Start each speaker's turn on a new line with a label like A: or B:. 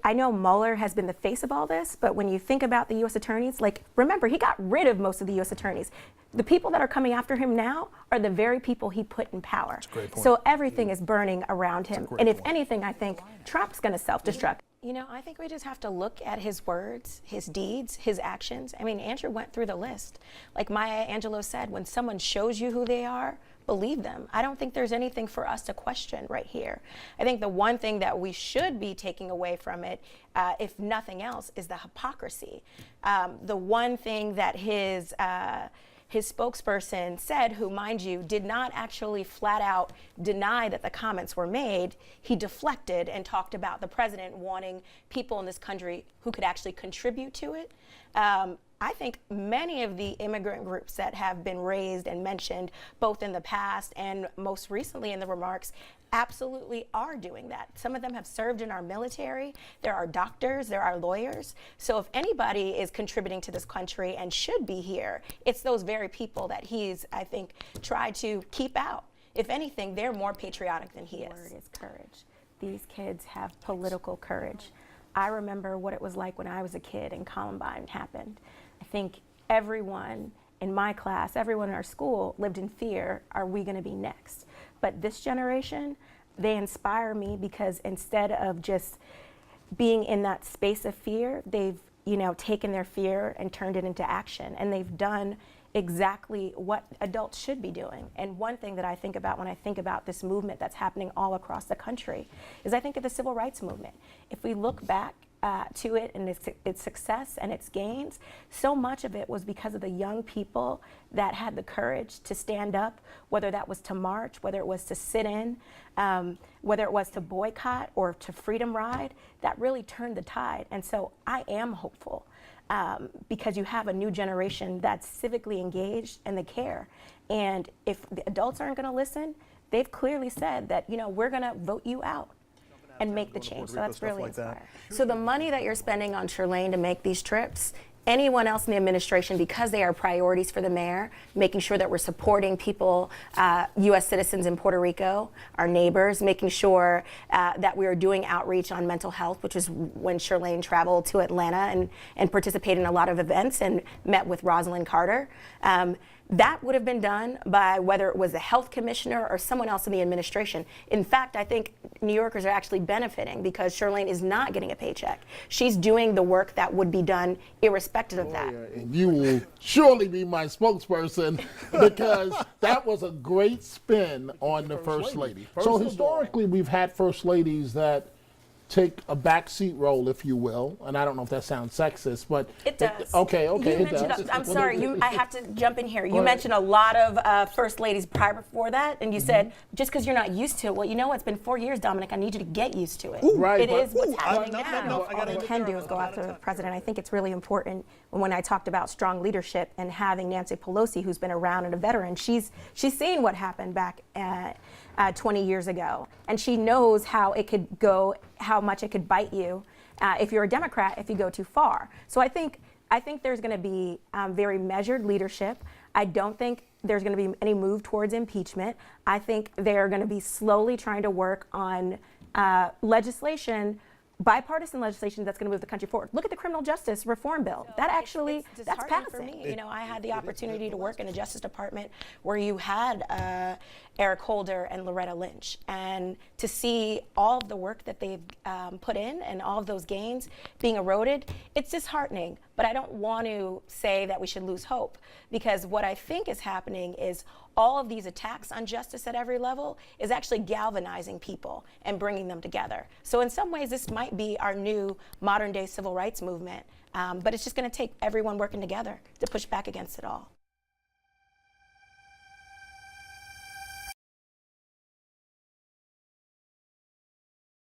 A: I know Mueller has been the face of all this, but when you think about the U.S. attorneys, like, remember, he got rid of most of the U.S. attorneys. The people that are coming after him now are the very people he put in power.
B: That's a great point.
A: So everything is burning around him. And if
B: point.
A: anything, I think Trump's going to self-destruct. You know, I think we just have to look at his words, his deeds, his actions. I mean, Andrew went through the list. Like Maya Angelou said, when someone shows you who they are, believe them. I don't think there's anything for us to question right here. I think the one thing that we should be taking away from it, if nothing else, is the hypocrisy. The one thing that his spokesperson said, who, mind you, did not actually flat out deny that the comments were made, he deflected and talked about the president wanting people in this country who could actually contribute to it. I think many of the immigrant groups that have been raised and mentioned, both in the past and most recently in the remarks, absolutely are doing that. Some of them have served in our military. There are doctors, there are lawyers. So if anybody is contributing to this country and should be here, it's those very people that he's, I think, tried to keep out. If anything, they're more patriotic than he is. The word is courage. These kids have political courage. I remember what it was like when I was a kid and Columbine happened. I think everyone in my class, everyone in our school lived in fear, are we going to be next? But this generation, they inspire me because instead of just being in that space of fear, they've, you know, taken their fear and turned it into action. And they've done exactly what adults should be doing. And one thing that I think about when I think about this movement that's happening all across the country is I think of the civil rights movement. If we look back to it and its success and its gains, so much of it was because of the young people that had the courage to stand up, whether that was to march, whether it was to sit in, whether it was to boycott or to freedom ride, that really turned the tide. And so I am hopeful because you have a new generation that's civically engaged and they care. And if the adults aren't going to listen, they've clearly said that, you know, we're going to vote you out and make the change. So that's really inspiring. So the money that you're spending on Shirlane to make these trips, anyone else in the administration, because they are priorities for the mayor, making sure that we're supporting people, U.S. citizens in Puerto Rico, our neighbors, making sure that we are doing outreach on mental health, which is when Shirlane traveled to Atlanta and participated in a lot of events and met with Rosalind Carter. That would have been done by whether it was a health commissioner or someone else in the administration. In fact, I think New Yorkers are actually benefiting because Shirlane is not getting a paycheck. She's doing the work that would be done irrespective of that.
C: And you will surely be my spokesperson because that was a great spin on the First Lady. So historically, we've had First Ladies that take a backseat role, if you will, and I don't know if that sounds sexist, but
A: it does.
C: Okay, it does.
A: I'm sorry, I have to jump in here. You mentioned a lot of first ladies prior before that, and you said just because you're not used to it. Well, you know what? It's been 4 years, Dominic. I need you to get used to it.
C: Right.
A: It is what's happening now. All they can do is go after the president. I think it's really important when I talked about strong leadership and having Nancy Pelosi, who's been around and a veteran. She's seen what happened back 20 years ago, and she knows how it could go, how much it could bite you if you're a Democrat if you go too far. So I think there's going to be very measured leadership. I don't think there's going to be any move towards impeachment. I think they're going to be slowly trying to work on legislation, bipartisan legislation that's going to move the country forward. Look at the criminal justice reform bill. That actually, that's passing. For me. You know, I had the opportunity to work in a Justice Department where you had Eric Holder and Loretta Lynch, and to see all of the work that they've put in and all of those gains being eroded, it's disheartening. But I don't want to say that we should lose hope, because what I think is happening is all of these attacks on justice at every level is actually galvanizing people and bringing them together. So in some ways, this might be our new modern day civil rights movement, but it's just going to take everyone working together to push back against it all.